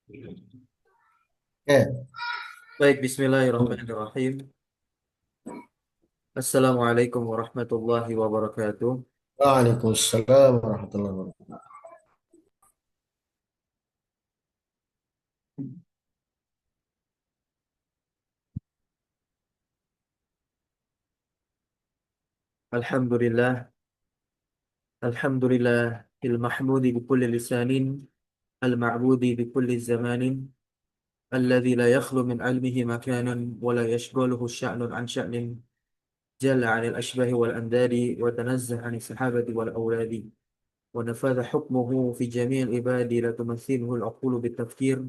Oke. Baik, bismillahirrahmanirrahim. Assalamualaikum warahmatullahi wabarakatuh. Waalaikumsalam warahmatullahi wabarakatuh. Alhamdulillah, alhamdulillah, il-mahmudi bi kulli lisanin, al-ma'budi bi kulli zamanin, alladhi la yakhlu min ilmihi makanan, wa la yashghaluhu sya'nun an sya'nin, jalla 'anil ashbahi wal andadi, wa tanazzah 'anis sahabati wal awladi, wa nafadha hukmuhu fi jami'il ibadi la tumathiluhu al-uqulu bit-tafkir,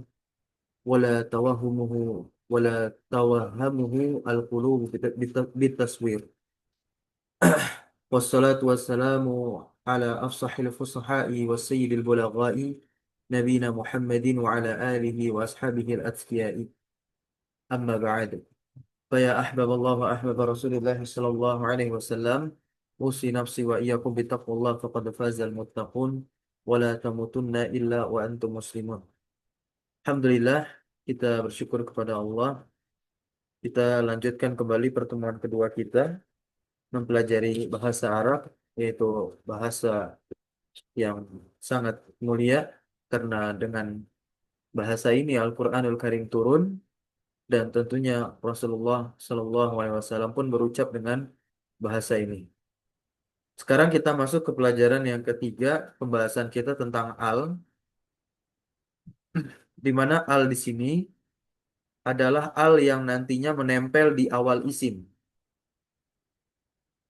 wa la tawahhumuhu wa la tawahhamuhu al-qulubu bit-taswir. والصلاة والسلام على أفصح الفصحاء والسيد البلغاء نبينا محمد وعلى آله وأصحابه الأتقياء أما بعد فيا أحباب الله وأحباب رسول الله صلى الله عليه وسلم أوصي نفسي وإياكم بتقوى الله فقد فاز المتقون ولا تموتن إلا وأنتم مسلمون. Alhamdulillah, kita bersyukur kepada Allah. Kita lanjutkan kembali pertemuan kedua kita mempelajari bahasa Arab, yaitu bahasa yang sangat mulia karena dengan bahasa ini Al-Qur'anul Karim turun dan tentunya Rasulullah Shallallahu Alaihi Wasallam pun berucap dengan bahasa ini. Sekarang kita masuk ke pelajaran yang ketiga, pembahasan kita tentang al, di mana al di sini adalah al yang nantinya menempel di awal isim.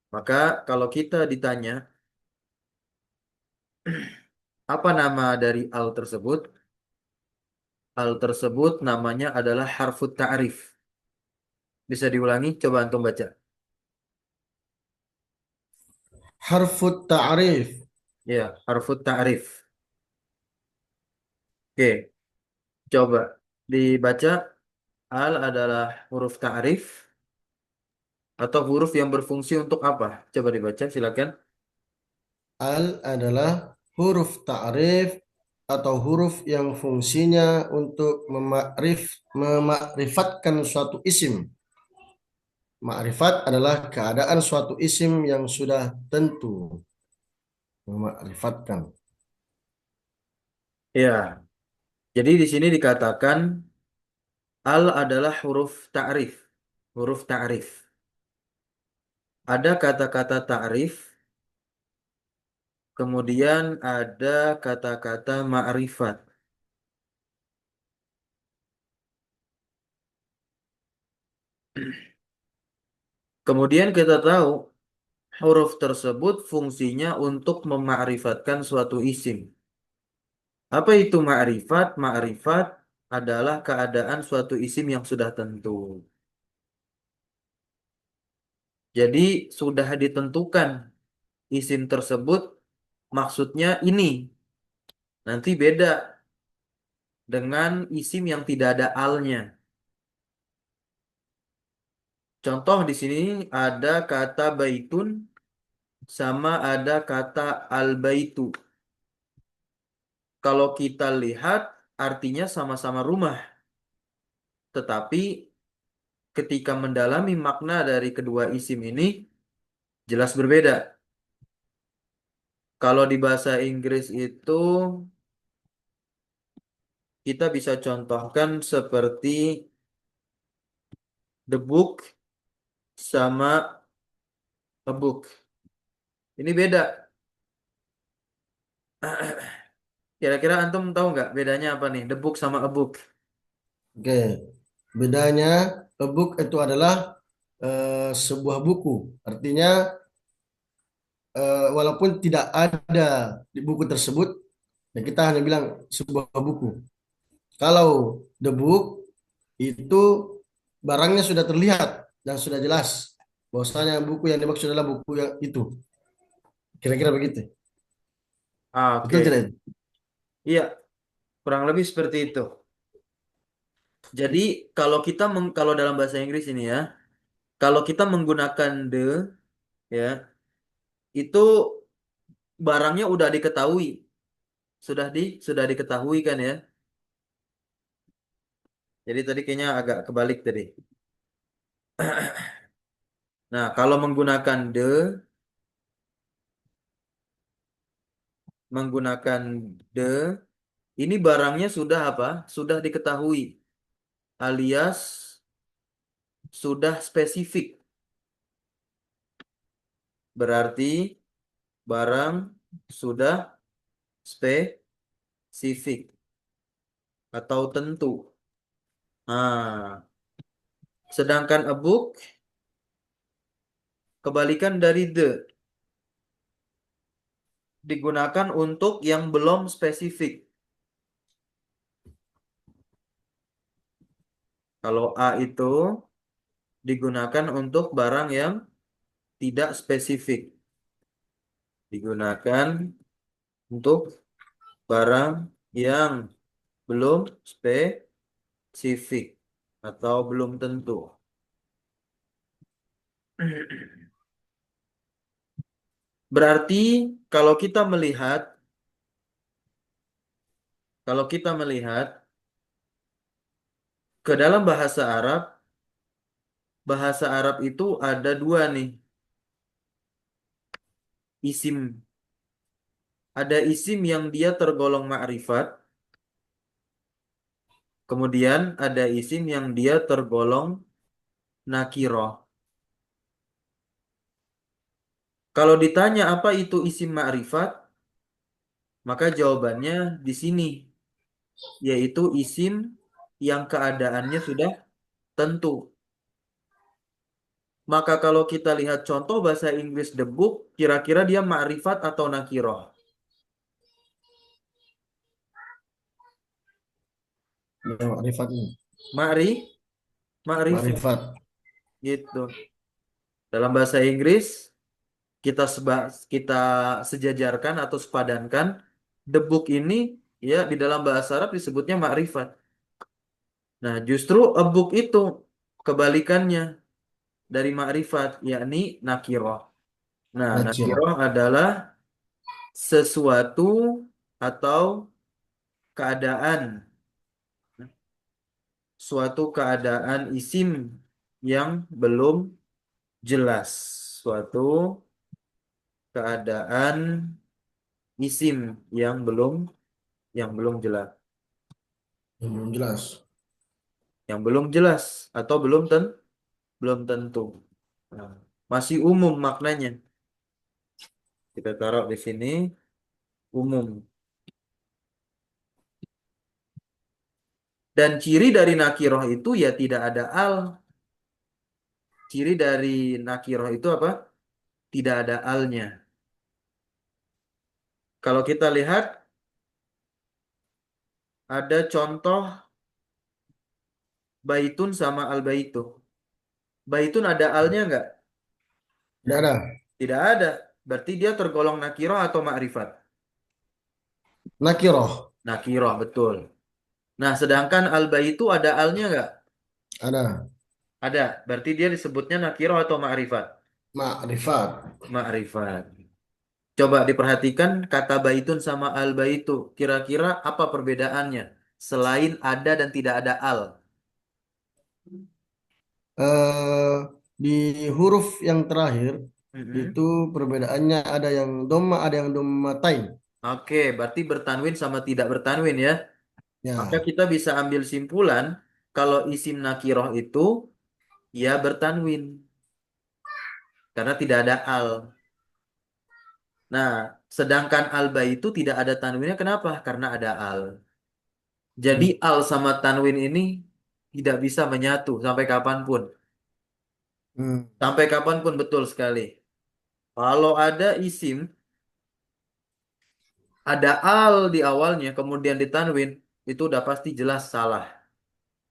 Maka kalau kita ditanya apa nama dari al tersebut, al tersebut namanya adalah harfut ta'rif. Bisa diulangi, coba antum baca. Harfut ta'rif. Ya, harfut ta'rif. Oke, coba dibaca. Al adalah huruf ta'rif atau huruf yang berfungsi untuk apa? Coba dibaca, silakan. Al adalah huruf ta'rif atau huruf yang fungsinya untuk memakrifatkan suatu isim. Makrifat adalah keadaan suatu isim yang sudah tentu. Memakrifatkan. Ya, jadi di sini dikatakan al adalah huruf ta'rif. Huruf ta'rif. Ada kata-kata ta'rif, kemudian ada kata-kata ma'rifat. Kemudian kita tahu huruf tersebut fungsinya untuk memakrifatkan suatu isim. Apa itu ma'rifat? Ma'rifat adalah keadaan suatu isim yang sudah tentu. Jadi sudah ditentukan isim tersebut maksudnya ini. Nanti beda dengan isim yang tidak ada alnya. Contoh di sini ada kata baitun sama ada kata al-baitu. Kalau kita lihat artinya sama-sama rumah, tetapi ketika mendalami makna dari kedua isim ini jelas berbeda. Kalau di bahasa Inggris itu kita bisa contohkan seperti the book sama a book. Ini beda. Kira-kira antum tahu nggak bedanya apa nih? The book sama a book. Oke. Bedanya e-book itu adalah sebuah buku. Artinya walaupun tidak ada di buku tersebut, ya kita hanya bilang sebuah buku. Kalau the book itu barangnya sudah terlihat dan sudah jelas bahwasanya buku yang dimaksud adalah buku yang itu. Kira-kira begitu. Ah, Betul oke. tidak? Iya, kurang lebih seperti itu. Jadi kalau dalam bahasa Inggris ini ya, kalau kita menggunakan the ya, itu barangnya udah diketahui, sudah diketahui kan ya. Jadi tadi kayaknya agak kebalik tadi. Nah, kalau menggunakan the, ini barangnya sudah apa? Sudah diketahui, alias sudah spesifik. Berarti barang sudah spesifik atau tentu. Nah, sedangkan a book kebalikan dari the, digunakan untuk yang belum spesifik. Kalau A itu digunakan untuk barang yang tidak spesifik. Digunakan untuk barang yang belum spesifik atau belum tentu. Berarti kalau kita melihat, kalau kita melihat ke dalam bahasa Arab itu ada dua nih isim. Ada isim yang dia tergolong ma'rifat, kemudian ada isim yang dia tergolong nakiroh. Kalau ditanya apa itu isim ma'rifat, maka jawabannya di sini, yaitu isim yang keadaannya sudah tentu. Maka kalau kita lihat contoh bahasa Inggris the book, kira-kira dia ma'rifat atau nakiroh? Ya, makrifat ini. Ma'ri, ma'rifat Makrifat. gitu. Dalam bahasa Inggris kita sejajarkan atau sepadankan the book ini ya di dalam bahasa Arab disebutnya ma'rifat. Nah, justru a book itu kebalikannya dari ma'rifat, yakni nakiroh. Nah, Nakirah. nakiroh adalah sesuatu atau keadaan, suatu keadaan isim yang belum jelas, suatu keadaan isim yang belum jelas, Yang belum jelas. yang belum jelas atau belum tentu. Nah, masih umum maknanya. Kita taruh di sini umum. Dan ciri dari nakiroh itu ya tidak ada al. Ciri dari nakiroh itu apa? Tidak ada alnya. Kalau kita lihat ada contoh baitun sama al baitu. Baitun ada alnya nggak? Tidak ada. Tidak ada. Berarti dia tergolong nakiroh atau ma'rifat? Nakirah. Nakiroh, betul. Nah, sedangkan al baitu ada alnya nggak? Ada. Ada. Berarti dia disebutnya nakiroh atau ma'rifat? Makrifat. Ma'rifat. Coba diperhatikan kata baitun sama al baitu. Kira-kira apa perbedaannya? Selain ada dan tidak ada al. eh di huruf yang terakhir Mm-mm. itu perbedaannya ada yang doma, ada yang domatain. Oke, berarti bertanwin sama tidak bertanwin ya. Maka Ya, kita bisa ambil simpulan kalau isim nakiroh itu ya bertanwin karena tidak ada al. Nah, sedangkan alba itu tidak ada tanwinnya kenapa? Karena ada al. Jadi hmm, al sama tanwin ini tidak bisa menyatu sampai kapanpun. hmm, Sampai kapanpun betul sekali. Kalau ada isim, ada al di awalnya, kemudian ditanwin, itu udah pasti jelas salah.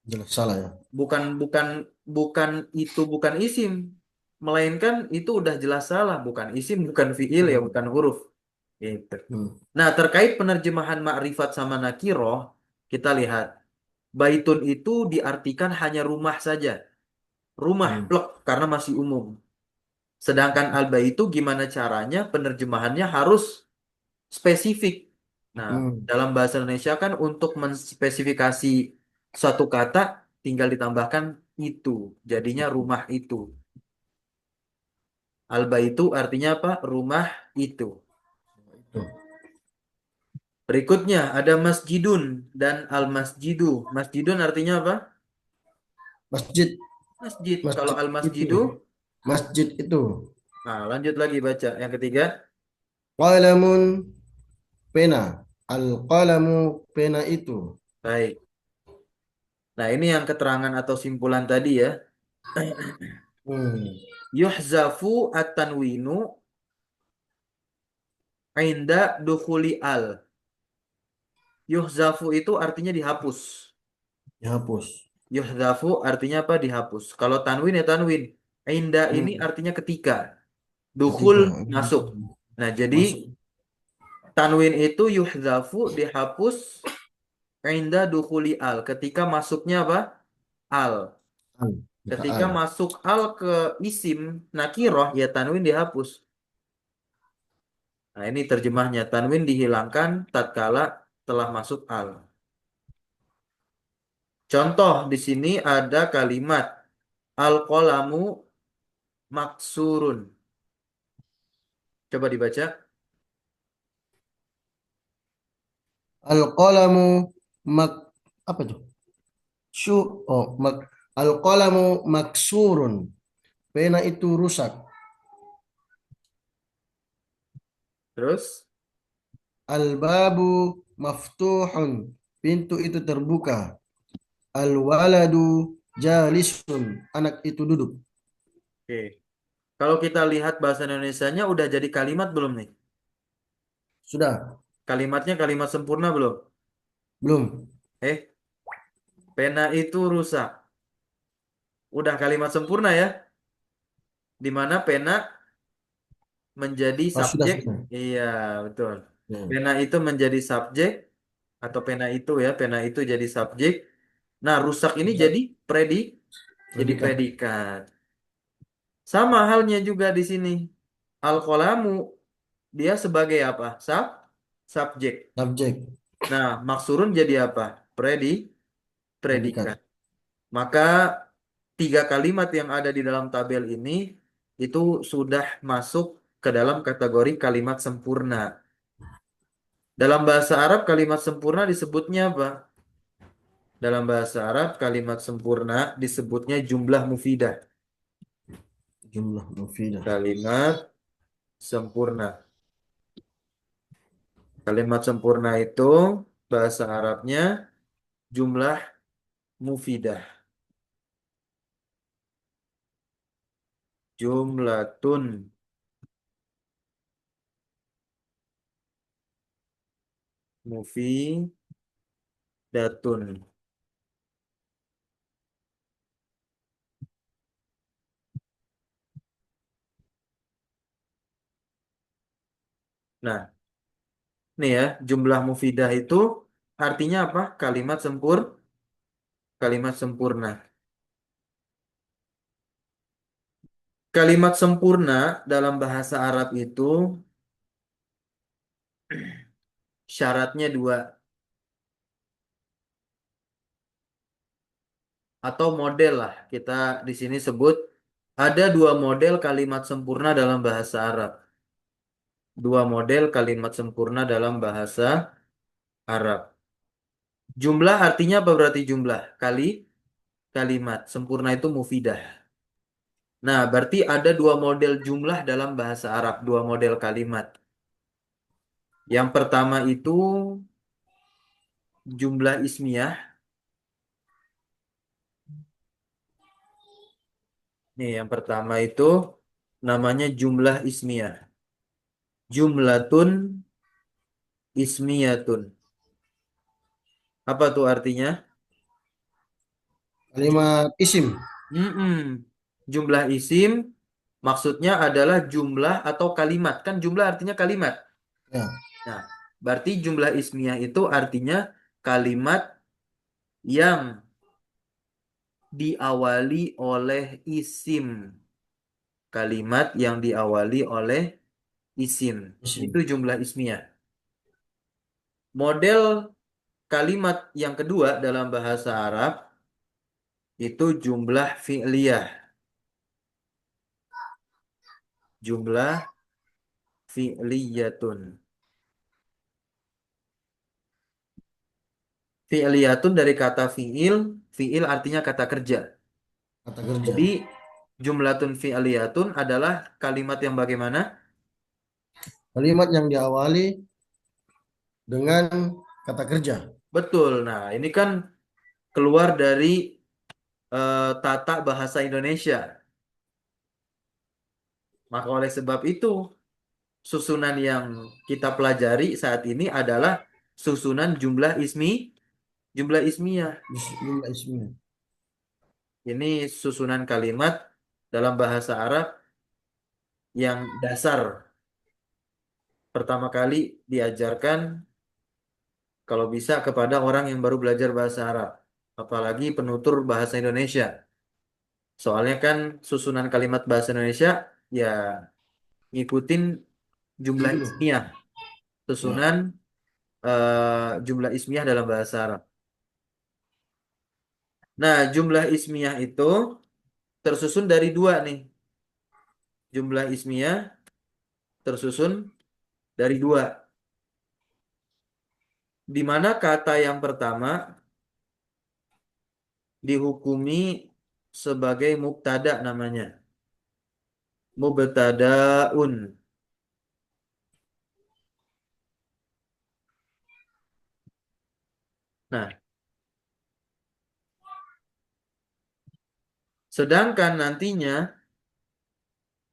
jelas salah ya. Bukan bukan bukan itu bukan isim, melainkan itu udah jelas salah. Bukan isim, bukan fiil ya, Hmm, bukan huruf. Gitu. hmm, Nah, terkait penerjemahan ma'rifat sama nakiroh, kita lihat. Baitun itu diartikan hanya rumah saja. Rumah, hmm, plek, karena masih umum. Sedangkan al-baitu gimana caranya penerjemahannya harus spesifik. Nah, hmm, dalam bahasa Indonesia kan untuk menspesifikasi suatu kata, tinggal ditambahkan itu. Jadinya rumah itu. Al-baitu artinya apa? Rumah itu. Itu. Berikutnya ada masjidun dan al-masjidu. Masjidun artinya apa? Masjid, Masjid. Kalau masjid itu, al-masjidu, masjid itu. nah lanjut lagi baca. Yang ketiga, Qalamun, pena. Al-qalamu, pena itu. baik. Nah ini yang keterangan atau simpulan tadi ya. Hmm. Yuhzafu at-tanwinu inda dukhuli al. Yuhzafu itu artinya dihapus. Dihapus. Yuhzafu artinya apa? Dihapus. Kalau tanwin ya tanwin. Inda ini Hmm. artinya ketika. Dukhul Ketika masuk. Nah, jadi masuk tanwin itu yuhzafu dihapus inda dukhuli al. Ketika masuknya apa? Al. al, ketika Ketika al. masuk al ke isim nakiroh ya tanwin dihapus. Nah, ini terjemahnya. Tanwin dihilangkan tatkala telah masuk al. Contoh di sini ada kalimat al-qalamu maksurun. Coba dibaca. Al-qalamu mak apa tuh? Syu oh mak al-qalamu maksurun. Pena itu rusak. Terus, Al-babu maftuhun. Pintu itu terbuka. Al-waladu jalisun. Anak itu duduk. oke. Kalau kita lihat bahasa Indonesianya udah jadi kalimat belum nih? Sudah? Kalimatnya kalimat sempurna belum? Belum? Eh, pena itu rusak. Udah kalimat sempurna ya? Di mana pena menjadi Oh, sudah, subjek. sudah. Iya, betul. Ya. Pena itu menjadi subjek atau pena itu ya, pena itu jadi subjek. Nah, rusak ini Sudah. jadi jadi Predikat. predikat. Sama halnya juga di sini. Al-qalamu dia sebagai apa? Subjek. Subjek. Nah, maksurun jadi apa? Predikat. Predikat. Maka tiga kalimat yang ada di dalam tabel ini itu sudah masuk ke dalam kategori kalimat sempurna. Dalam bahasa Arab kalimat sempurna disebutnya apa? Dalam bahasa Arab kalimat sempurna disebutnya jumlah mufidah. Jumlah mufidah. Kalimat sempurna. Kalimat sempurna itu bahasa Arabnya jumlah mufidah. Jumlatun mufidatun. Nah, nih ya, jumlah mufidah itu artinya apa? Kalimat sempurna. Kalimat sempurna dalam bahasa Arab itu syaratnya dua atau model lah. Kita di sini sebut ada dua model kalimat sempurna dalam bahasa Arab. Dua model kalimat sempurna dalam bahasa Arab. Jumlah artinya apa berarti jumlah? Kalimat. Sempurna itu mufidah. Nah, berarti ada dua model jumlah dalam bahasa Arab, dua model kalimat. Yang pertama itu jumlah ismiyah. Nih, yang pertama itu namanya jumlah ismiyah. Jumlatun ismiyatun. Apa tuh artinya? Jum- Kalimat isim. Mm-mm. Jumlah isim maksudnya adalah jumlah atau kalimat. Kan jumlah artinya kalimat. Ya. Nah, berarti jumlah ismiyah itu artinya kalimat yang diawali oleh isim. Kalimat yang diawali oleh isim. Itu Isim. jumlah ismiyah. Model kalimat yang kedua dalam bahasa Arab itu jumlah fi'liyah. Jumlah fi'liyatun. Fi'liyatun dari kata fi'il. Fi'il artinya kata kerja. kata kerja. Jadi jumlatun fi'liyatun adalah kalimat yang bagaimana? Kalimat yang diawali dengan kata kerja. Betul. Nah, ini kan keluar dari tata bahasa Indonesia. Maka oleh sebab itu, susunan yang kita pelajari saat ini adalah susunan jumlah ismiyah. Jumlah ismiyah. Ini susunan kalimat dalam bahasa Arab yang dasar. Pertama kali diajarkan kalau bisa kepada orang yang baru belajar bahasa Arab. Apalagi penutur bahasa Indonesia. Soalnya kan susunan kalimat bahasa Indonesia ya ngikutin jumlah Dulu. ismiyah. Ya. Susunan jumlah ismiyah dalam bahasa Arab. Nah, jumlah ismiyah itu tersusun dari dua nih. Jumlah ismiyah tersusun dari dua. Di mana kata yang pertama dihukumi sebagai mubtada namanya. Mubtadaun. Nah, sedangkan nantinya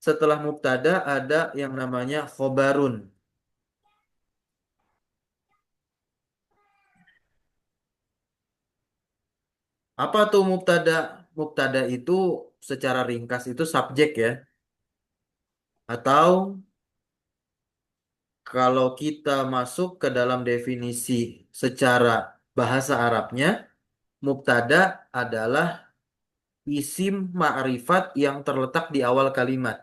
setelah mubtada ada yang namanya khobarun. Apa tuh mubtada? Mubtada itu secara ringkas itu subjek ya. Atau kalau kita masuk ke dalam definisi secara bahasa Arabnya, mubtada adalah isim ma'rifat yang terletak di awal kalimat.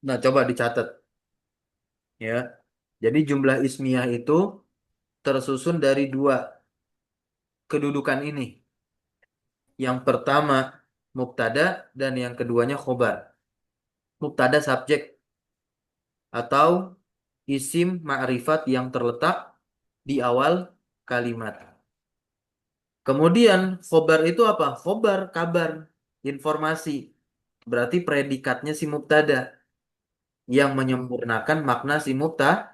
Nah, coba dicatat ya. Jadi jumlah ismiyah itu tersusun dari dua kedudukan ini. Yang pertama mubtada dan yang keduanya khobar. Mubtada subjek atau isim ma'rifat yang terletak di awal kalimat. Kemudian khobar itu apa? Khobar, kabar, informasi. Berarti predikatnya si mubtada yang Hmm. menyempurnakan makna si mubtada.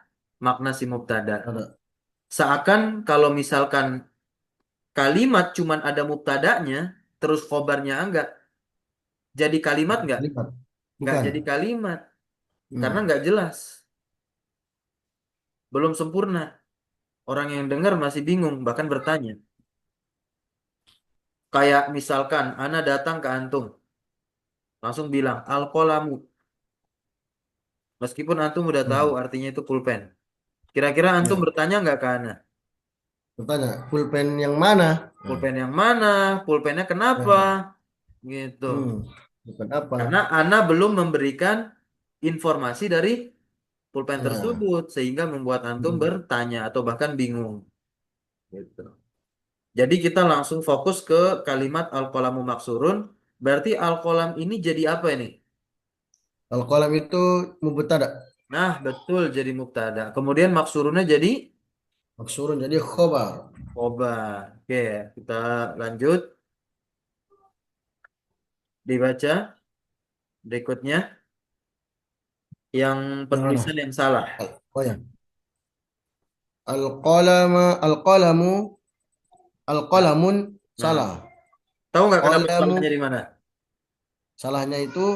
Ada. Seakan kalau misalkan kalimat cuman ada mubtadanya, terus khobarnya enggak, jadi kalimat enggak? Kalimat. Enggak Bukan. jadi kalimat karena Hmm. enggak jelas, belum sempurna. Orang yang dengar masih bingung, bahkan bertanya. Kayak misalkan, Ana datang ke antum, langsung bilang alqolamu, meskipun antum udah tahu Hmm. artinya itu pulpen. Kira-kira antum Ya. bertanya nggak ke Ana? Bertanya, pulpen yang mana? Nah, Pulpen yang mana? Pulpennya kenapa? ya. Gitu. Bukan apa? Karena Ana belum memberikan informasi dari pulpen Ya. tersebut sehingga membuat antum Hmm. bertanya atau bahkan bingung. Gitu. Jadi kita langsung fokus ke kalimat al-qalamu maksurun. Berarti al-qalam ini jadi apa ini? Al-qalam itu mubtada. Nah, betul jadi mubtada. Kemudian maksurunnya jadi Maksurun jadi khobar. khobar. Oke, kita lanjut dibaca berikutnya yang Yang mana? penulisan yang salah. Oh ya. Al-qalamu Nah, al-qalamun nah, salah. tahu nggak kenapa Qalamu salahnya di mana? salahnya itu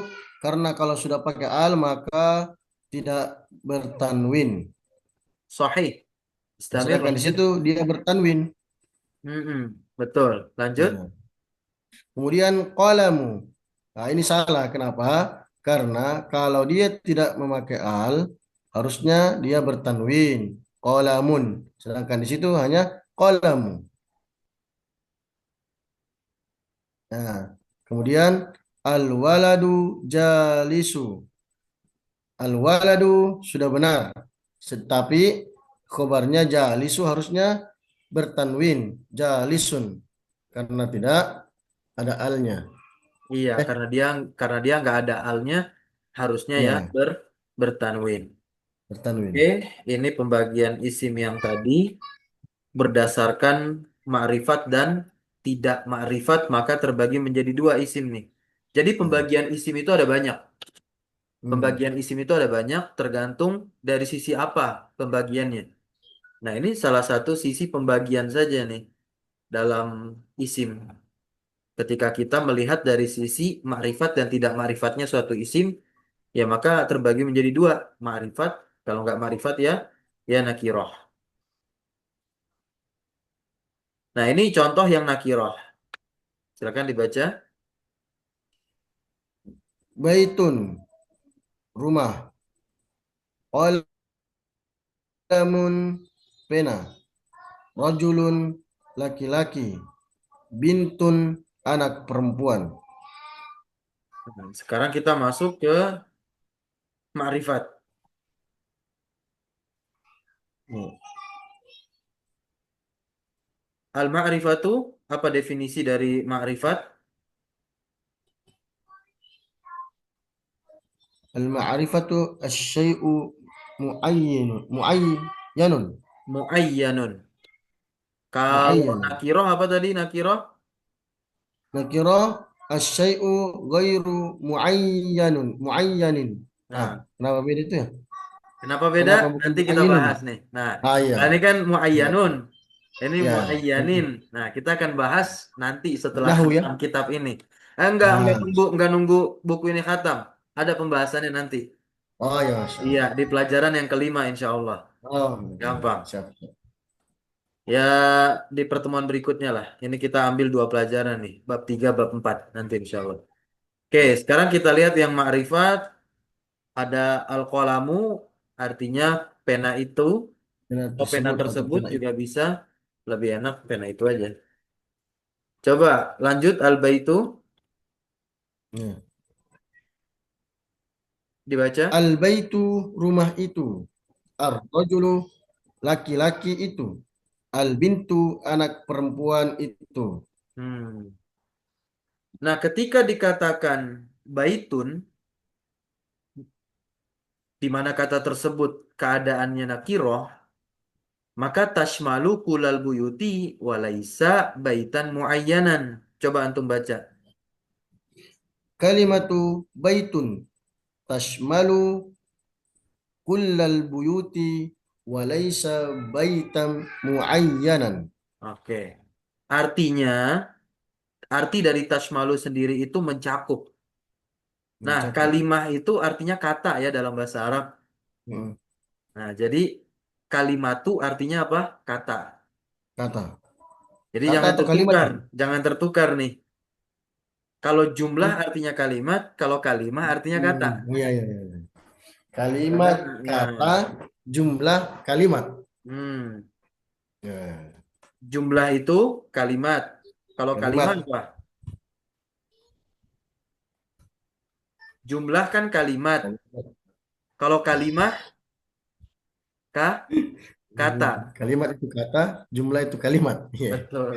karena kalau sudah pakai al maka tidak bertanwin. Sahih. Istamir Sedangkan di lanjut. situ dia bertanwin. Betul. Lanjut. Ya. Kemudian qalamu. Nah, ini salah. Kenapa? Karena kalau dia tidak memakai al, harusnya dia bertanwin. Qalamun. Sedangkan di situ hanya qalamu. Nah, kemudian al-waladu jalisu. Al-waladu sudah benar. Tetapi khobarnya jalisu harusnya bertanwin. Jalisun. karena tidak ada alnya. Iya, Eh, karena dia nggak ada alnya, harusnya ya ya, bertanwin. Oke, bertanwin. ini pembagian isim yang tadi berdasarkan ma'rifat dan tidak ma'rifat, maka terbagi menjadi dua isim nih. Jadi Ya. pembagian isim itu ada banyak. Hmm. Pembagian isim itu ada banyak, tergantung dari sisi apa pembagiannya. Nah, ini salah satu sisi pembagian saja nih dalam isim. Ketika kita melihat dari sisi makrifat dan tidak makrifatnya suatu isim, ya maka terbagi menjadi dua, makrifat. Kalau nggak makrifat ya nakiroh. Nah, ini contoh yang nakiroh. Silakan dibaca. Baitun, rumah. Qalamun, pena. Rajulun, laki-laki. Bintun, anak perempuan. Nah, sekarang kita masuk ke makrifat. Ya. Al-ma'rifatu, apa definisi dari makrifat? Al-ma'rifatu asy-syai'u muayyanun. Muayyanun. Kalau Muayyanun. nakiroh apa tadi nakiroh? Nakira asy-syai'u ghairu muayyanin. Ah, Nah, kenapa beda itu ya? kenapa beda? Kenapa bukan Nanti kita muayyinun? bahas nih. Nah, Ah, iya. ini kan Ya, muayyanun. Ini ya. muayyanin. Nah, kita akan bahas nanti setelah Nahu khatam ya. kitab ini. Enggak, Ah, enggak nunggu buku ini khatam. Ada pembahasannya nanti. oh ya, Masya Iya, Allah. di pelajaran yang kelima insya Allah. Oh, Gampang. siap. Ya, di pertemuan berikutnya lah. Ini kita ambil dua pelajaran nih. Bab 3, bab 4. Nanti insya Allah. Oke, sekarang kita lihat yang ma'rifat. Ada al-qalamu, artinya pena itu. Pena Atau pena tersebut atau tersebut pena itu. juga bisa. Lebih enak pena itu aja. Coba lanjut al-baitu. Ya. Dibaca. Al-baitu, rumah itu. Ar-rajulu, laki-laki itu. Al-bintu, anak perempuan itu. Hmm. Nah, ketika dikatakan baitun, di mana kata tersebut keadaannya nakiroh, maka tashmalu kulal buyuti walaisa baitan muayyanan. Coba antum baca. Kalimatu baitun tashmalu kullal buyuti walaysa baitam muayyanan. Oke. Artinya, arti dari tashmalu sendiri itu mencakup. Nah, Mencakup. kalimah itu artinya kata ya dalam bahasa Arab. Hmm. Nah, jadi kalimatu artinya apa? Kata. Kata. Jadi Kata jangan atau kalimat tertukar, ini? jangan tertukar nih. Kalau jumlah artinya kalimat, kalau kalimah artinya kata. Iya, iya, iya. Karena, Kalimat, kata, nah, jumlah, kalimat. hmm, Ya, jumlah itu kalimat. Kalau kalimat kalimat. apa? Jumlah kan kalimat. Kalau kalimah, kata. Kalimat itu kata, jumlah itu kalimat. Iya. Betul.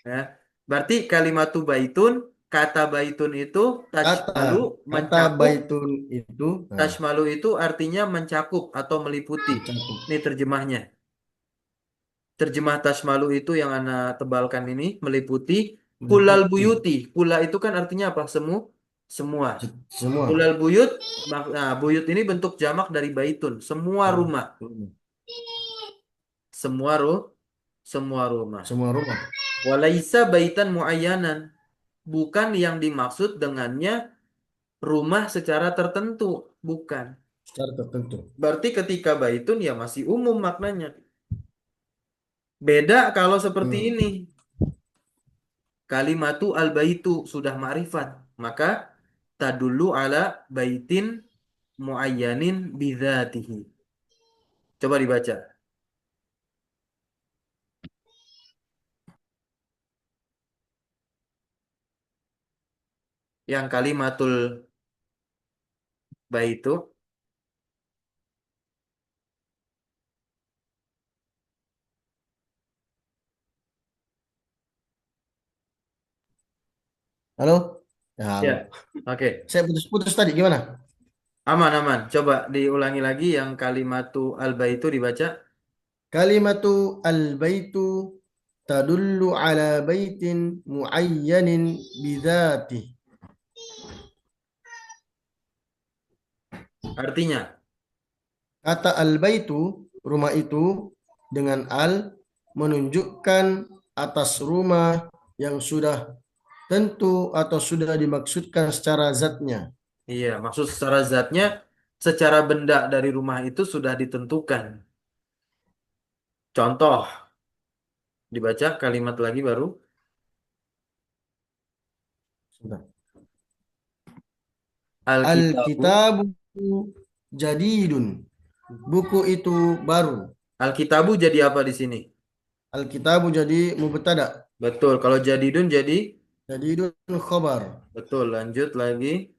Ya. Berarti kalimatu baitun, kata baitun itu Kata, tajmalu kata mencakup. baitun itu, nah, Tajmalu itu artinya mencakup atau meliputi. mencakup, Ini terjemahnya. Terjemah tasmalu itu yang Ana tebalkan ini meliputi kulal meliputi buyuti. Kula itu kan artinya apa? Semua. semua. Kulal buyut, nah, buyut ini bentuk jamak dari baitun. Semua Hmm. rumah. Semua semua rumah. Semua rumah Walaisa baitan muayyanan. Bukan yang dimaksud dengannya rumah secara tertentu. Bukan. secara tertentu. Berarti ketika baitun ya masih umum maknanya. Beda kalau seperti Hmm. ini. Kalimatu al-baitu sudah ma'rifat. Maka tadullu ala baitin muayyanin bidzatihi. Coba dibaca. Yang kalimatul baitu. Halo? Ya, halo. Ya, oke. Saya putus-putus tadi gimana? Aman, aman. Coba diulangi lagi yang kalimatu alba itu dibaca. Kalimatu al-baitu tadullu ala baitin muayyanin bidzatih. Artinya, Kata al-baitu, rumah itu dengan al menunjukkan atas rumah yang sudah tentu atau sudah dimaksudkan secara zatnya. iya, maksud secara zatnya, secara benda dari rumah itu sudah ditentukan. Contoh, dibaca kalimat lagi baru. Sebentar. Alkitabu. Al-kitabu jadidun. Buku itu baru. Alkitabu jadi apa di sini? Al-kitabu jadi mubtada. Betul, kalau jadidun jadi Jadidun khobar. betul. Lanjut lagi.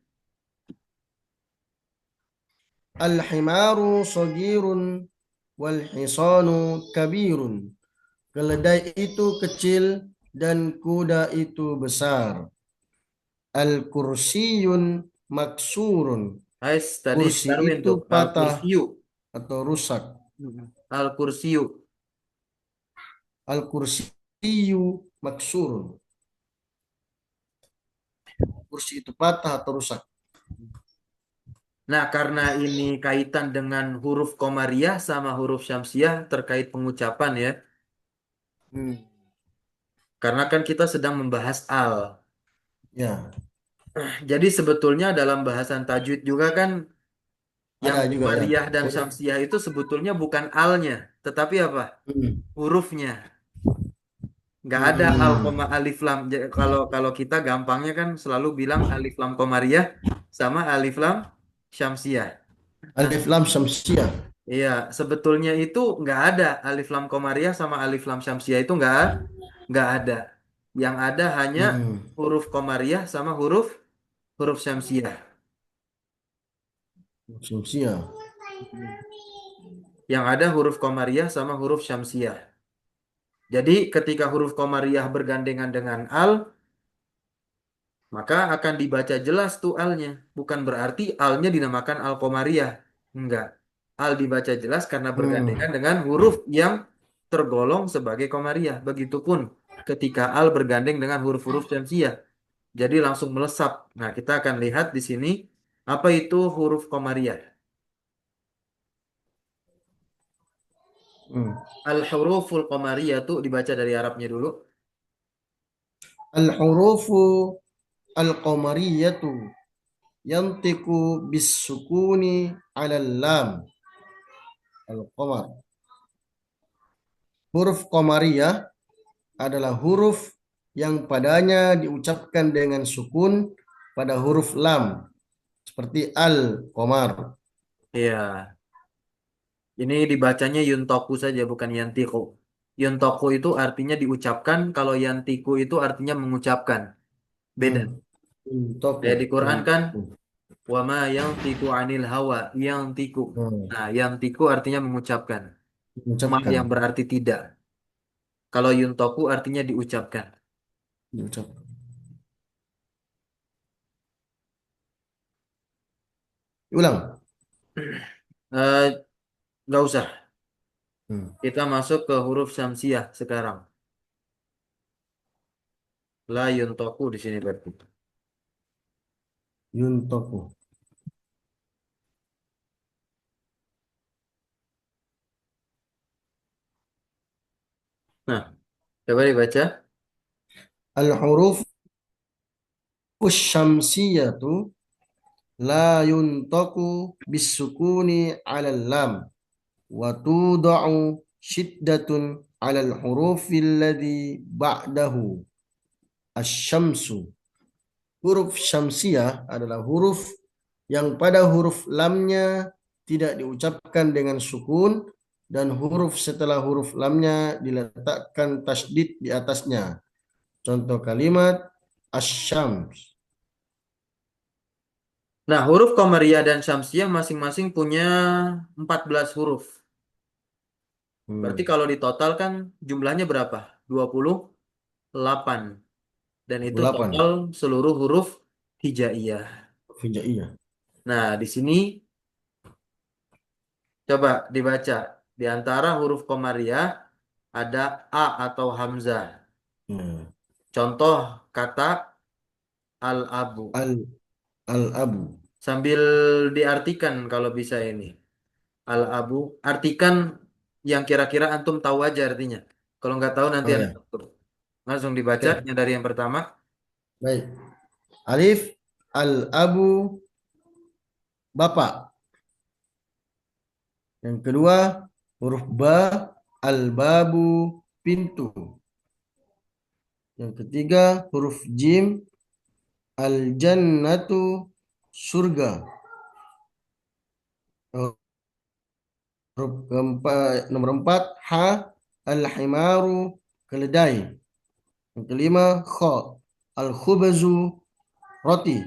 Al-himaru sagirun wal hisanu kabirun. Keledai itu kecil dan kuda itu besar. Al-kursiyun maksurun. Ais tadi Kursi Darwin itu tuh. Al patah kursiyu. atau rusak. Al kursiyu. Al-kursiyu maksurun. Kursi itu patah atau rusak. Nah, karena ini kaitan dengan huruf komariah sama huruf syamsiah terkait pengucapan ya. Hmm. Karena kan kita sedang membahas al. Ya, Jadi sebetulnya dalam bahasan tajwid juga kan yang ada juga ya. komariah dan Huruf. syamsiah itu sebetulnya bukan alnya, tetapi apa? Hmm. Hurufnya. Nggak ada al koma Hmm. alif lam. Kalau kalau kita gampangnya kan selalu bilang alif lam komariah sama alif lam syamsiah. Alif lam syamsiah. Iya, sebetulnya itu nggak ada alif lam komariah sama alif lam syamsiah itu nggak ada. Yang ada hanya Hmm. huruf komariah sama huruf huruf syamsiah. Syamsiah. Hmm. Yang ada huruf komariah sama huruf syamsiah. Jadi ketika huruf komariah bergandengan dengan al, maka akan dibaca jelas tuh alnya. Bukan berarti alnya dinamakan al komariah. Enggak. Al dibaca jelas karena Hmm. bergandengan dengan huruf yang tergolong sebagai komariah. Begitupun ketika al bergandeng dengan huruf-huruf syamsiah. Jadi langsung melesap. Nah, kita akan lihat di sini apa itu huruf komariah. Hmm. Al-huruful qamariyah tuh dibaca dari Arabnya dulu. Al-hurufu al-qamariyatu yantiku bis-sukuni 'ala lam. Al-qamar. Huruf qamariyah adalah huruf yang padanya diucapkan dengan sukun pada huruf lam seperti al-qamar. Iya, ini dibacanya yuntoku saja bukan yantiku. Yuntoku itu artinya diucapkan, kalau yantiku itu artinya mengucapkan. Beda. Hmm. Untoku. Kayak di Quran kan, Untoku. wa ma yantiku anil hawa, yantiku. Hmm. Nah, yantiku artinya mengucapkan. Ma Diucapkan. yang berarti tidak. Kalau yuntoku artinya diucapkan. Diucapkan. Ulang. Eh, nggak usah. Hmm. Kita masuk ke huruf syamsiah sekarang. La yuntoku di sini berarti. Yuntoku. Nah, coba dibaca. Al-huruf syamsiyatu la yuntaku bisukuni 'ala lam wa tuda'u syiddatun 'ala al-hurufi alladhi ba'dahu asy-syamsu. Huruf syamsiyah adalah huruf yang pada huruf lamnya tidak diucapkan dengan sukun dan huruf setelah huruf lamnya diletakkan tasdid di atasnya. Contoh kalimat asyams. Nah, huruf Qamariyah dan Syamsiyah masing-masing punya 14 huruf. Berarti Hmm. kalau ditotal kan jumlahnya berapa? 28. Dan itu 28. total seluruh huruf hijaiyah. Hijaiyah. Nah, di sini coba dibaca. Di antara huruf komariah ada A atau hamzah. Ya. Contoh kata al-abu. Al Al-Abu. Sambil diartikan kalau bisa ini. Al-abu. Artikan yang kira-kira antum tahu aja artinya. Kalau nggak tahu nanti Oh anak ya. tutur. Langsung dibaca Oke. yang dari yang pertama. Baik. Alif Al-Abu bapak. Yang kedua huruf ba Al-Babu pintu. Yang ketiga huruf jim Al-Jannatu surga. Huruf keempat, nomor empat ha Al-Himaru keledai. Yang kelima kha Al-Khubzu roti.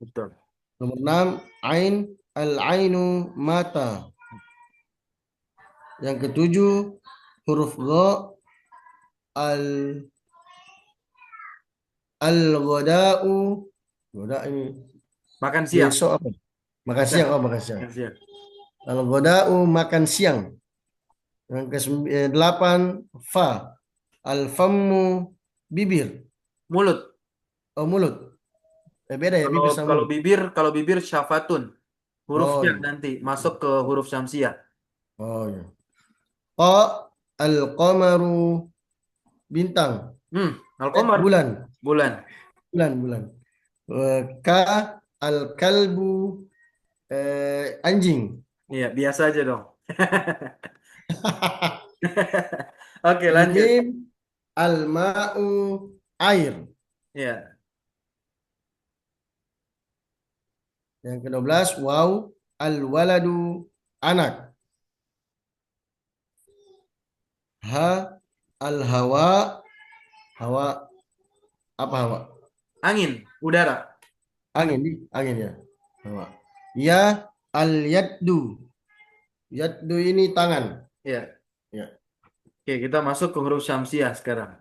Betul. Nomor enam ain Al-Ainu mata. Yang ketujuh huruf gha al al-ghada'u. Ghada ini Makan siang. besok apa? Makan Bukan. siang, oh makan siang. Makan siang. Al-ghada'u makan siang. Yang ke delapan fa al-fammu bibir. Mulut. Oh mulut. Beda ya Kalau bibir sama kalau mulut. bibir, kalau bibir syafatun. Oh Hurufnya iya. nanti masuk ke huruf syamsiah. Oh iya. Qa al-qamaru bintang. Al-qamar. Bulan. Bulan. Bulan. Ka al-kalbu anjing. Iya, biasa aja dong. Oke, lanjut. Mim al-ma'u air. Iya. Yang ke-12 waw al-waladu anak. Ha al-hawa hawa apa hawa? Angin, udara. Angin ya. Hawa. Ya al-yaddu. Yaddu ini tangan. Iya. Ya. Oke, kita masuk ke huruf syamsiah sekarang.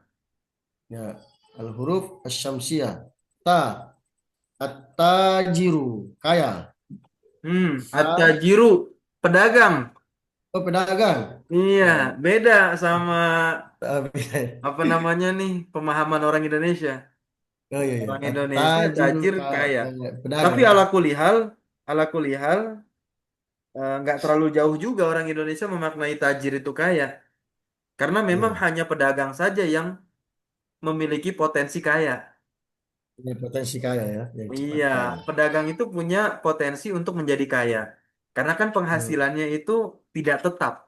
Ya. Al-huruf asy-syamsiyah. Ta at-tajiru kaya. Sa At-tajiru, pedagang. oh, pedagang. Iya, Oh, beda sama tapi- apa namanya nih pemahaman orang Indonesia. oh iya iya. Orang Indonesia At-tajiru tajir kaya. Tapi pedagang. ala kulihal nggak terlalu jauh juga orang Indonesia memaknai tajir itu kaya. Karena memang Iya. hanya pedagang saja yang memiliki potensi kaya. Ini potensi kaya ya, yang cepat Iya, kaya. pedagang itu punya potensi untuk menjadi kaya. Karena kan Hmm, penghasilannya itu tidak tetap.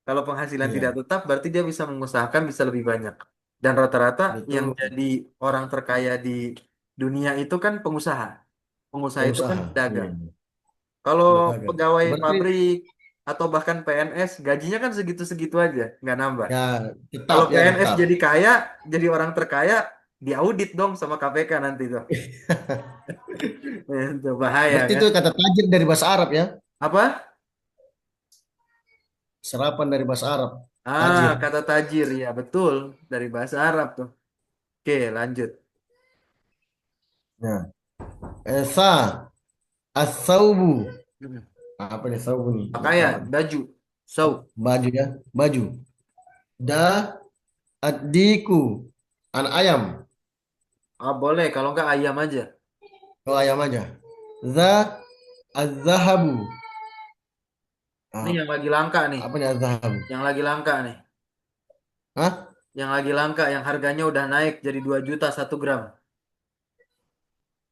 Kalau penghasilan tidak iya, tetap, berarti dia bisa mengusahakan bisa lebih banyak. Dan rata-rata yang betul. jadi orang terkaya di dunia itu kan pengusaha. Pengusaha itu kan Pengusaha. Iya, pedagang. Kalau pedagang. pegawai Berarti pabrik atau bahkan PNS, gajinya kan segitu-segitu aja, nggak nambah. ya tetap Kalau ya PNS tetap. jadi kaya, jadi orang terkaya, diaudit dong sama KPK nanti tuh. Itu bahaya Berarti kan? itu kata tajir dari bahasa Arab ya. Apa? Serapan dari bahasa Arab. Ah, Tajir. kata tajir, ya betul. Dari bahasa Arab tuh. Oke, lanjut. Nah, esa as-saubu. Hmm. Apa nih saubu nih? Nggak tahu. Pakaian, baju, so. Baju ya, baju. Da adiku. Anak ayam. Ah, boleh, kalau nggak ayam aja. Oh ayam aja. Za az-zahabu. Ini Ah, yang lagi langka nih. apa nih az-zahabu? Yang lagi langka nih. Hah? Yang lagi langka, yang harganya udah naik jadi 2 juta 1 gram.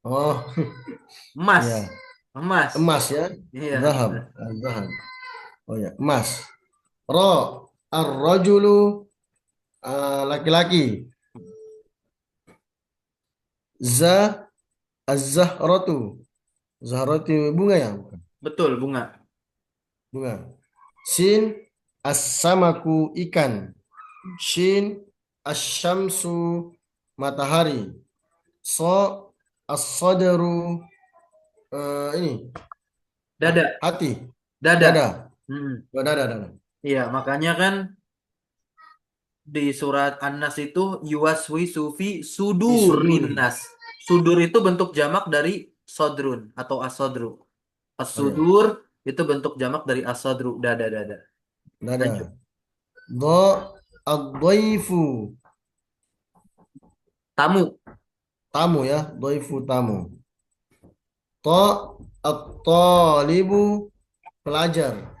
Oh, Emas. ya. Emas. Emas ya. Iya. Zahab. Zahab. Oh ya, emas. Ro. Ar-rajulu. Laki-laki. Za. Az-zahratu. Zahratu bunga ya? Bukan. Betul, bunga. Bunga. Sin. As-samaku ikan. Shin. Asyamsu matahari. So. As-sadaru ini Dada. hati. Dada. Dada. Hmm. Oh, dada. Iya, makanya kan di surat An-Nas itu yuwaswi sufi Isudur. sudurin nas. Sudur itu bentuk jamak dari sodrun atau asodru. Oh ya. As-sudur itu bentuk jamak dari asodru, dada dada. Lanjut. Nada. Do ad-dhaifu. Tamu. Tamu ya. Dhaifu tamu. To at-talibu. Pelajar.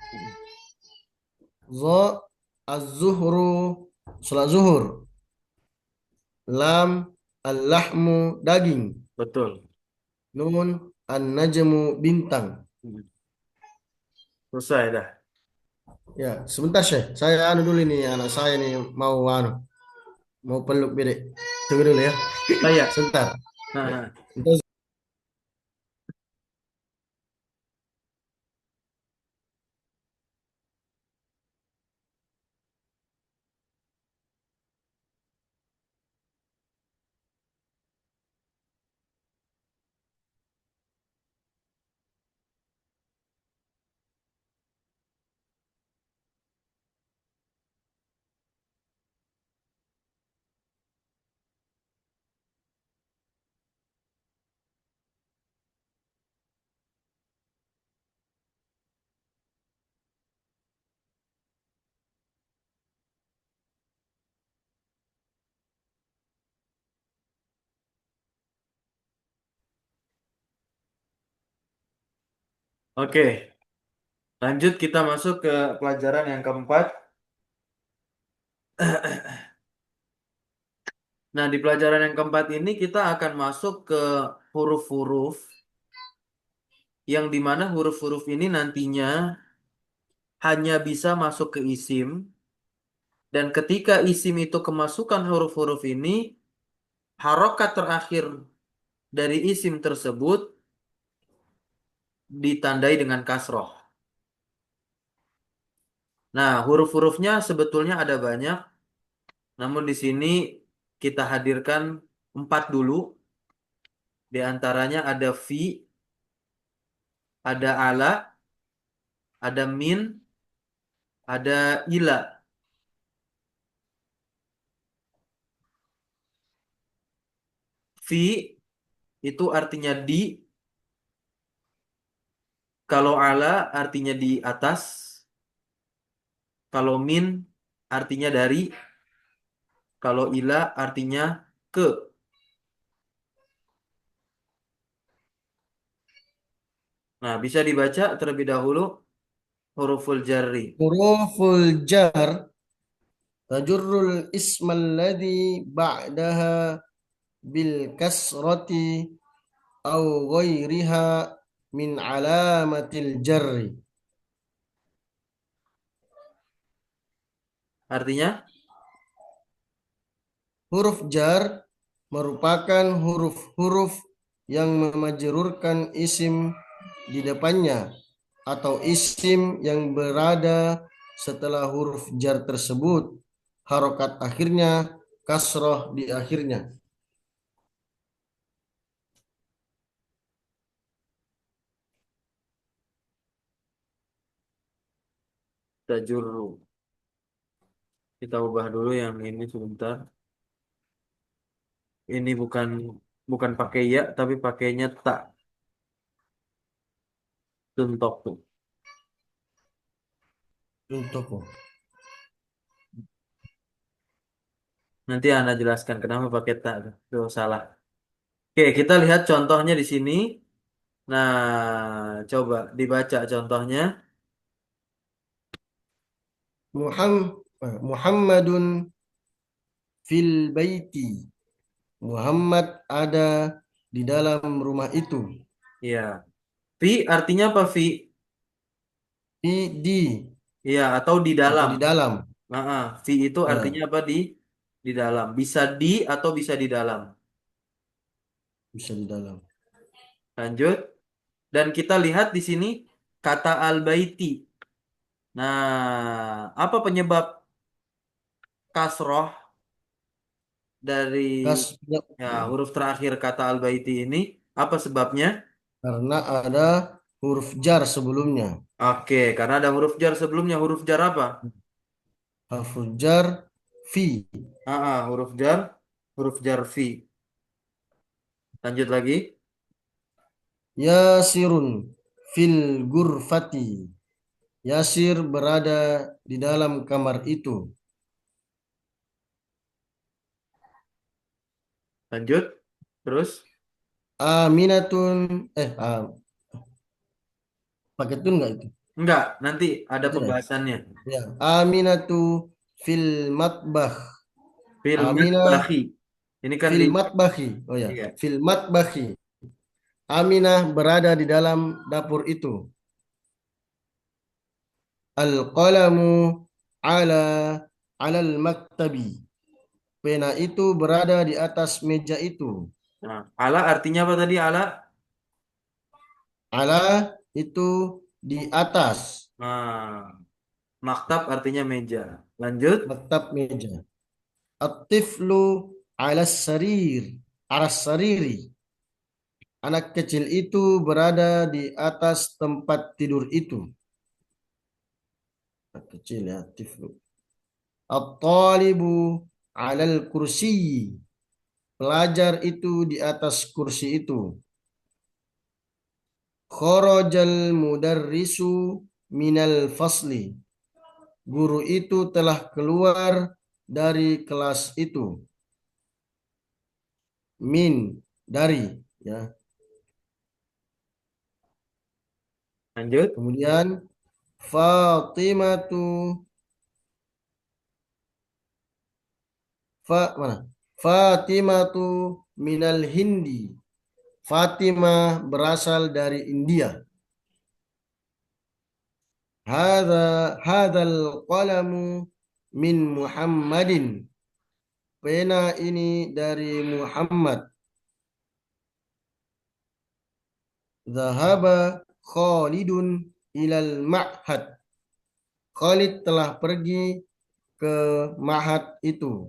Zo az-zuhru. Salat zuhur. Lam al-lahmu. Daging. Betul. Nun an-najmu. Bintang. Selesai dah. Ya, sebentar Syekh. Saya anu dulu nih anak saya nih mau anu, mau peluk bedek. Tunggu dulu ya. Oh ya. Sebentar. Nah, Ya. nah. Sebentar. Oke, lanjut kita masuk ke pelajaran yang keempat. Nah, di pelajaran yang keempat ini kita akan masuk ke huruf-huruf yang dimana huruf-huruf ini nantinya hanya bisa masuk ke isim, dan ketika isim itu kemasukan huruf-huruf ini, harokat terakhir dari isim tersebut ditandai dengan kasroh. Nah, huruf-hurufnya sebetulnya ada banyak, namun di sini kita hadirkan empat dulu. Di antaranya ada fi, ada ala, ada min, ada ila. Fi itu artinya di, kalau ala artinya di atas, kalau min artinya dari, kalau ila artinya ke. Nah, bisa dibaca terlebih dahulu huruful jarri. Huruful jar tajurrul ismal ladzi ba'daha bil kasrati au ghairiha min alamatil jarri. Artinya, Huruf jar merupakan huruf-huruf yang memajrurkan isim di depannya atau isim yang berada setelah huruf jar tersebut. Harokat akhirnya kasroh di akhirnya. tajurru. Kita ubah dulu yang ini sebentar. Ini bukan bukan pakai ya, tapi pakainya tak. Tuntok tuh. Untuk Nanti Anda jelaskan kenapa pakai tak. Tuh salah. Oke, kita lihat contohnya di sini. Nah, coba dibaca contohnya. Muhammadun fil baiti. Muhammad ada di dalam rumah itu. Ya, fi artinya apa fi? Di Iya, atau di atau dalam. di dalam. Fi itu artinya Ya, apa di dalam. Bisa di atau bisa di dalam. bisa di dalam. Lanjut. Dan kita lihat di sini kata al-baiti. Nah, apa penyebab kasroh dari Kas, ya, huruf terakhir kata al-baiti ini? Apa sebabnya? karena ada huruf jar sebelumnya. Oke, karena ada huruf jar sebelumnya. Huruf jar apa? Huruf jar fi. Huruf jar fi. Lanjut lagi. Yasirun fil gurfati. Yasir berada di dalam kamar itu. Lanjut. Terus. Aminatun, pakai tun nggak itu? Enggak, nanti ada Tidak. pembahasannya. Ya. Aminatu fil matbah. Filmat Aminah bahi. Ini kan fil di matbahi. Oh ya, iya. fil matbahi. Aminah berada di dalam dapur itu. Al-qalamu ala alal maktabi. Pena itu berada di atas meja itu. Nah, ala artinya apa tadi ala? Ala itu di atas. Nah, maktab artinya meja. Lanjut. Maktab meja. At-tiflu ala sarir. Aras sariri. Anak kecil itu berada di atas tempat tidur itu. Anak kecil ya, tiflu. At-talibu alal kursi. Pelajar itu di atas kursi itu. Kharajal mudarrisu minal fasli. Guru itu telah keluar dari kelas itu. Min, dari, ya. Lanjut. Kemudian Fatimatu, mana? Fatimatu minal Hindi. Fatimah berasal dari India. Hadzal qalamu min Muhammadin. Pena ini dari Muhammad. Zahaba Khalidun ilal ma'had. Khalid telah pergi ke ma'had itu.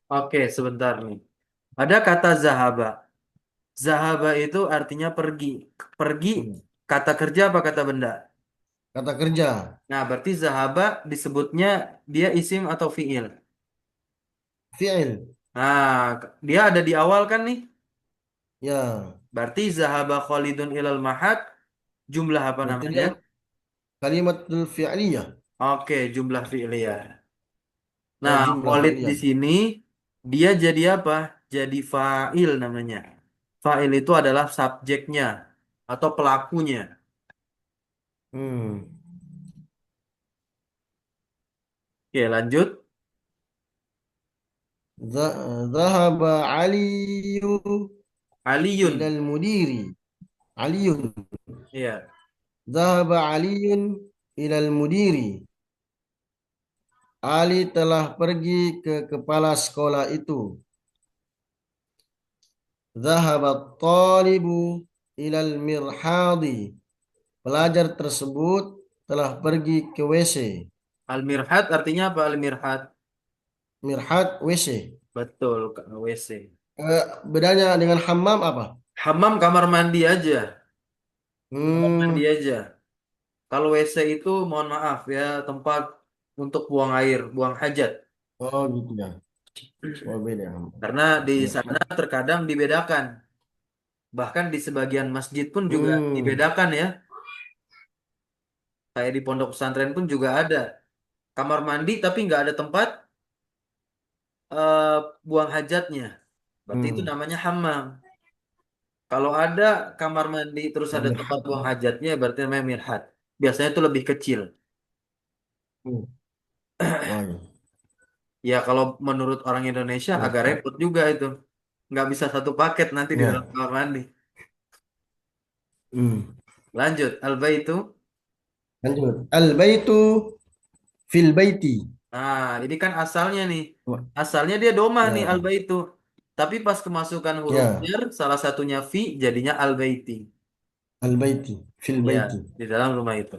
Oke, sebentar nih. Ada kata zahaba. Zahaba itu artinya pergi. Pergi Hmm. kata kerja apa kata benda? Kata kerja, Nah, berarti zahaba disebutnya dia isim atau fiil. fi'il. Nah, dia ada di awal kan nih? Ya, Berarti zahaba Khalidun ilal mahad jumlah apa berarti namanya? dia kalimatul fi'liyah. Oke, jumlah fi'liyah. Ya, Nah, jumlah Khalid di fi'liyah. sini dia jadi apa? Jadi fa'il namanya. Fa'il itu adalah subjeknya atau pelakunya. Hmm. Oke, lanjut. Zahaba Aliyu Aliyun. ilal mudiri. Aliyun. Iya. Zahaba Aliyun ilal mudiri. Ali telah pergi ke kepala sekolah itu. Zahabat talibu ilal mirhadi. Pelajar tersebut telah pergi ke WC. Al-mirhad artinya apa al-mirhad? Mirhad WC. Betul, WC. Bedanya dengan hammam apa? Hammam kamar mandi aja. Kamar mandi Hmm, aja. Kalau WC itu mohon maaf ya, tempat untuk buang air, buang hajat. oh gitu ya. Oh beda. Karena di sana Mirhad. terkadang dibedakan. Bahkan di sebagian masjid pun juga Hmm, dibedakan ya. Kayak di pondok pesantren pun juga ada kamar mandi tapi nggak ada tempat eh, buang hajatnya. Berarti itu hmm. namanya hammam. Kalau ada kamar mandi terus Oh, ada tempat mirhad. buang hajatnya berarti namanya mirhat. Biasanya itu lebih kecil. Hmm. Oh iya. Ya kalau menurut orang Indonesia agak Mirhad. repot juga itu. Nggak bisa satu paket nanti di dalam Ya. kamar mandi. Hmm. Lanjut, al-baitu. Lanjut. Al-baitu fil baiti. Nah, ini kan asalnya nih. Asalnya dia domah nih Ya. al-baitu. Tapi pas kemasukan huruf Ya. jar, salah satunya fi jadinya al-baiti. Al-baiti fil Ya, baiti. di dalam rumah itu.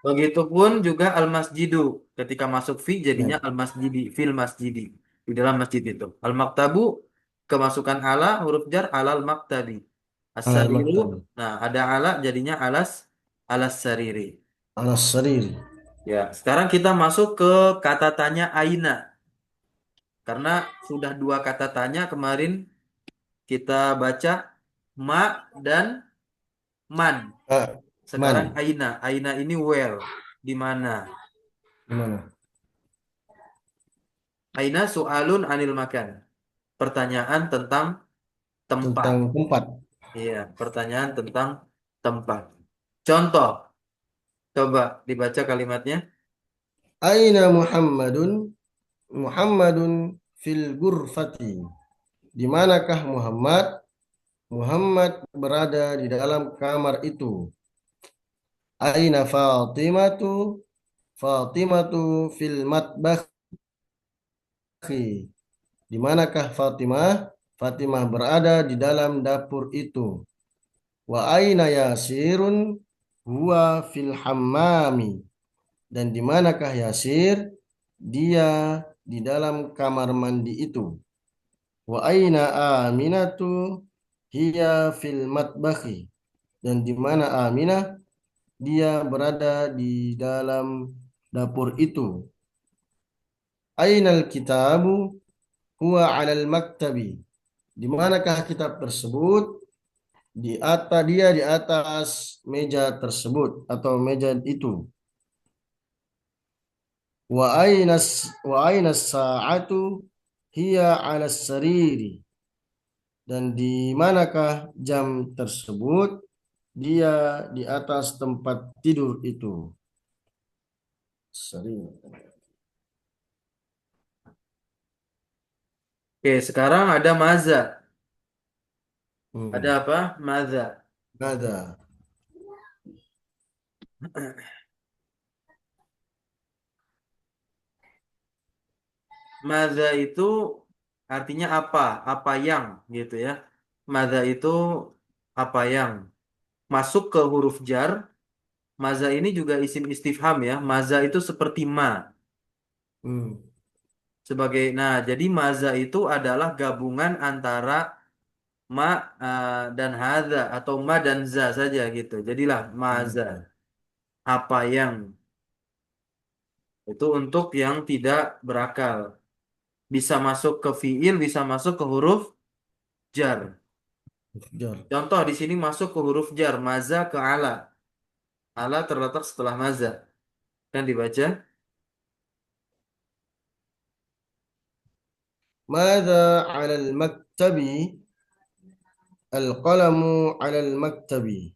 Begitupun juga al-masjidu. Ketika masuk fi jadinya Ya. al-masjidi, fil masjidi. Di dalam masjid itu. Al-maktabu kemasukan ala huruf jar alal maktabi. As-sariru, Al-maktab. nah ada ala jadinya alas sariri. Al-sarir. Ya, sekarang kita masuk ke kata tanya aina. Karena sudah dua kata tanya kemarin kita baca ma dan man. Ah, Sekarang man. aina. Aina ini where. Di mana? Gimana? Aina su'alun anil makan. Pertanyaan tentang tempat. Tentang tempat. Iya, pertanyaan tentang tempat. Contoh, coba dibaca kalimatnya. Aina Muhammadun? Muhammadun fil gurfati. Di manakah Muhammad? Muhammad berada di dalam kamar itu. Aina Fatimatu? Fatimatu fil matbakhi. Di manakah Fatimah? Fatimah berada di dalam dapur itu. Wa aina Yasirun? Huwa fil hammami. Dan di manakah Yasir? Dia di dalam kamar mandi itu. Wa aina Aminatu? Hiya fil matbakhi. Dan di mana Aminah? Dia berada di dalam dapur itu. Ainal kitabu? Huwa alal maktabi. Di manakah kitab tersebut? Di atas meja tersebut atau meja itu. Wa aina sa'atu? Hiya 'ala sariri. Dan di manakah jam tersebut? Dia di atas tempat tidur itu. Sering. Oke, sekarang ada maza. Ada Hmm. apa? Maza. Nada. Maza itu artinya apa? Apa yang gitu ya. Maza itu apa yang masuk ke huruf jar. Maza ini juga isim istifham ya. Maza itu seperti ma Hmm. sebagai nah jadi maza itu adalah gabungan antara ma dan hadza atau ma dan za saja gitu. Jadilah maza Hmm. apa yang itu untuk yang tidak berakal. Bisa masuk ke fiil, bisa masuk ke huruf jar. Jar. Contoh di sini masuk ke huruf jar, maza ke ala. Ala terletak setelah maza. Kan dibaca, Mada 'ala al-maktabi? Al-qalamu 'ala al-maktabi.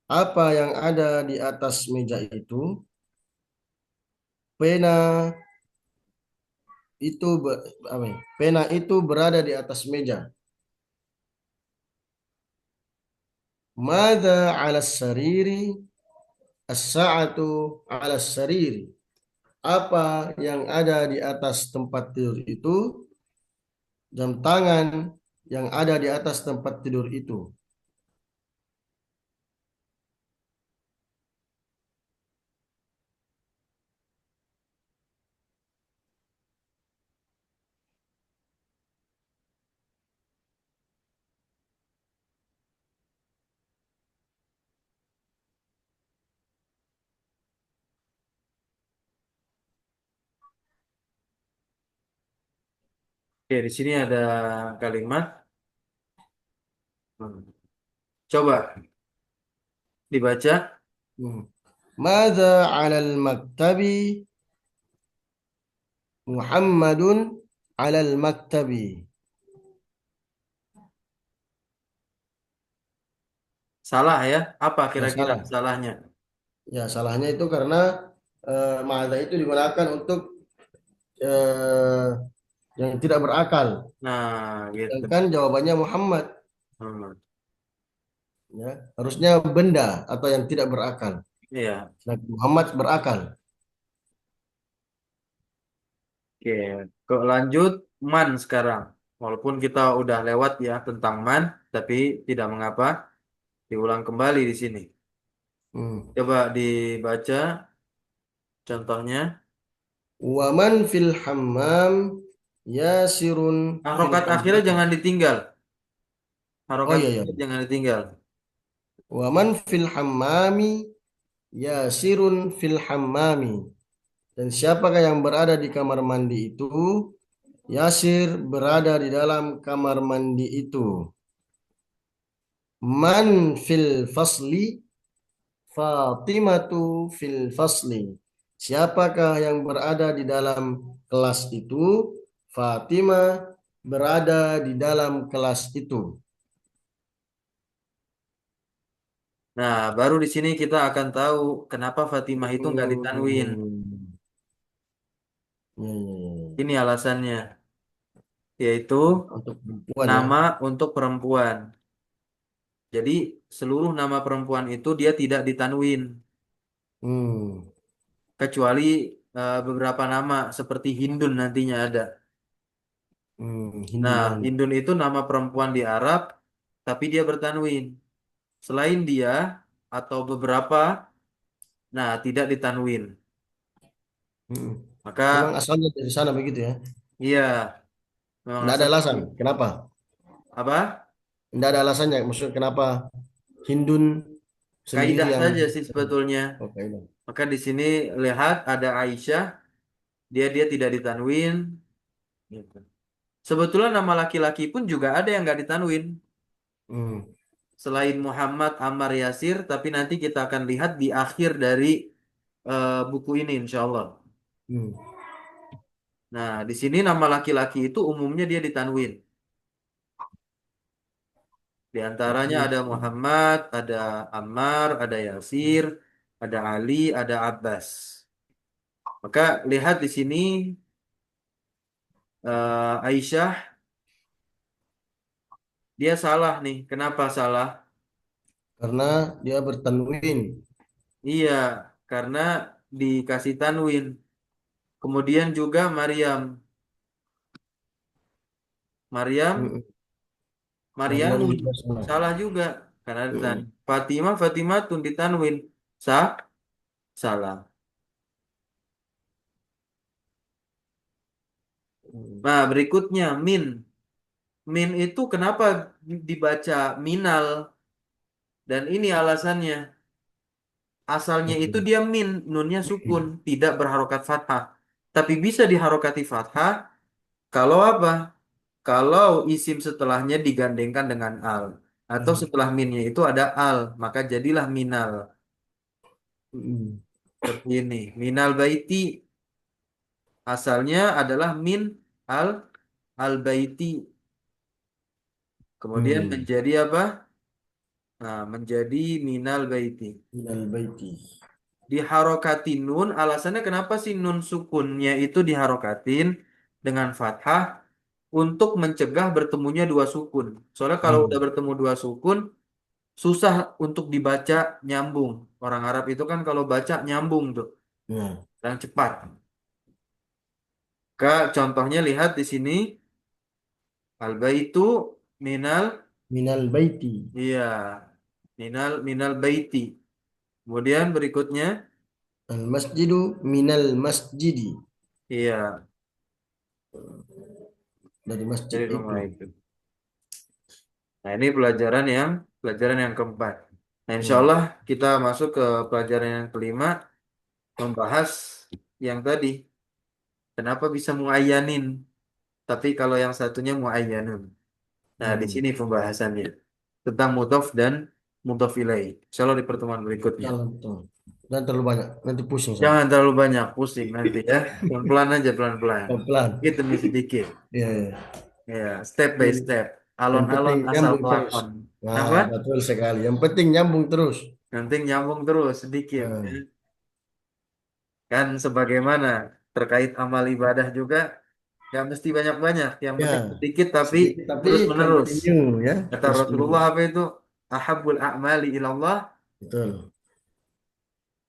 Apa yang ada di atas meja itu? Pena itu apa ya? Pena itu berada di atas meja. Mada 'ala sariri? As-sa'atu 'ala sariri. Apa yang ada di atas tempat tidur itu? Jam tangan yang ada di atas tempat tidur itu. oke di sini ada kalimat. Coba dibaca. Hmm. Mada 'ala al-maktabi? Muhammadun 'ala al-maktabi. Salah ya. Apa Ya kira-kira salah. salahnya? Ya salahnya itu karena mada itu digunakan untuk eh, yang tidak berakal. Nah, gitu. Sedangkan jawabannya Muhammad. Hmm. Ya, harusnya benda atau yang tidak berakal. Iya. Sedangkan Muhammad berakal. Oke. Kok lanjut man sekarang. Walaupun kita udah lewat ya tentang man, tapi tidak mengapa diulang kembali di sini. Hmm. Coba dibaca contohnya. Waman fil hammam yasirun fil Harokat akhirnya hammam. jangan ditinggal. Oh Harokat iya ya. akhirnya jangan ditinggal. Waman fil hammami yasirun fil hammami. Dan siapakah yang berada di kamar mandi itu? Yasir berada di dalam kamar mandi itu. Man fil fasli? Fatimatu fil fasli. Siapakah yang berada di dalam kelas itu? Fatimah berada di dalam kelas itu. Nah, baru di sini kita akan tahu kenapa Fatimah itu nggak ditanwin. Hmm. Ya, ya, ya, Ini ya. alasannya, yaitu Untuk perempuan ya. nama untuk perempuan. Jadi seluruh nama perempuan itu dia tidak ditanwin, Hmm. kecuali beberapa nama seperti Hindun nantinya ada. Hindun Nah, ada. Hindun itu nama perempuan di Arab, tapi dia bertanwin. Selain dia atau beberapa, nah tidak ditanwin. Hmm. Memang Maka asalnya dari sana begitu ya. iya, memang Tidak ada asalnya alasan. begitu. Kenapa? Apa? Tidak ada alasannya. Maksudnya kenapa Hindun sendiri Kaidah yang saja sih sebetulnya. oke. Maka di sini lihat ada Aisyah, dia tidak ditanwin. Gitu. Sebetulnya nama laki-laki pun juga ada yang nggak ditanwin. Hmm. Selain Muhammad Ammar Yasir, tapi nanti kita akan lihat di akhir dari buku ini, insya Allah. Hmm. Nah, di sini nama laki-laki itu umumnya dia ditanwin. Di antaranya ada Muhammad, ada Ammar, ada Yasir, ada Ali, ada Abbas. Maka lihat di sini Aisyah, dia salah nih. Kenapa salah? Karena dia bertanwin. Iya, karena dikasih tanwin. Kemudian juga Maryam. Maryam, Hmm. Maryam Maryamun. juga salah. Salah juga. Karena Hmm. Fatimah, Fatimatun ditanwin. Sah? Salah. Hmm. Nah, berikutnya min. Min itu kenapa dibaca minal? Dan ini alasannya. Asalnya itu Oke. dia min, nunnya sukun, tidak berharokat fathah. Tapi bisa diharokati fathah kalau apa? Kalau isim setelahnya digandengkan dengan al. Atau Hmm. setelah minnya itu ada al, maka jadilah minal. Hmm. Seperti ini. Minal baiti asalnya adalah min al baiti. Kemudian Hmm. menjadi apa? Nah, menjadi minal baiti. Minal baiti. Diharokatin nun, alasannya kenapa sih nun sukunnya itu diharokatin dengan fathah untuk mencegah bertemunya dua sukun. Soalnya kalau udah Hmm. bertemu dua sukun, susah untuk dibaca nyambung. Orang Arab itu kan kalau baca nyambung tuh, Ya. yang cepat. Kak, contohnya lihat di sini, al-baitu minal, Minal baiti. iya, minal baiti. Kemudian berikutnya, Al masjidu minal masjidi. iya, Dari masjid dari itu. rumah itu. Nah, ini pelajaran yang keempat. Nah, insya Hmm. Allah kita masuk ke pelajaran yang kelima, membahas yang tadi, kenapa bisa muayyanin, tapi kalau yang satunya muayyanun. Nah, di Hmm. sini pembahasannya tentang mudhof dan mudhof ilaih. Insya Allah di pertemuan berikutnya. Jalan tuh. Dan terlalu banyak. Nanti pusing saya. Jangan terlalu banyak pusing nanti ya. Pelan-pelan aja, pelan-pelan. Pelan. Sedikit demi sedikit. Ya, ya. Ya, step by Yang step. yang penting Alon-alon asal nyambung terus. pelakon. Nah, Apa? betul sekali. Yang penting nyambung terus. Nanti nyambung terus sedikit. Ya. Nah, Kan sebagaimana terkait amal ibadah juga nggak mesti banyak-banyak. Yang penting ya, sedikit tapi sedikit tapi terus-menerus. continue ya, Kata terus Rasulullah menerus. apa itu? Ahabbul a'mali ilallah Betul.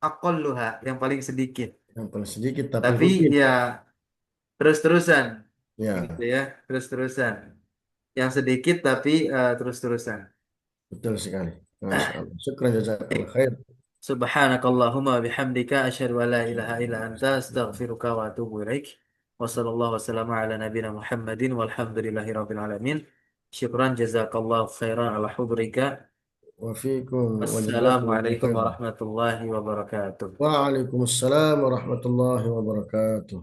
aqalluha, yang paling sedikit. Yang paling sedikit tapi Tapi rutin. ya terus-terusan. Gitu Ya, ya, terus-terusan. Yang sedikit tapi terus-terusan. betul sekali. Masya Allah. Syukran jazakallah khair. Subhanakallahumma bihamdika asyhadu an la ilaha illa anta astaghfiruka wa atubu ilaik. Wa sallallahu wasallam ala nabiyina Muhammadin walhamdulillahi rabbil alamin. Syukran jazakallahu khairan ala hudrika. Wafikum wa jazakumullahu Wassalamualaikum khairan. warahmatullahi wabarakatuh. Waalaikumsalam warahmatullahi wabarakatuh.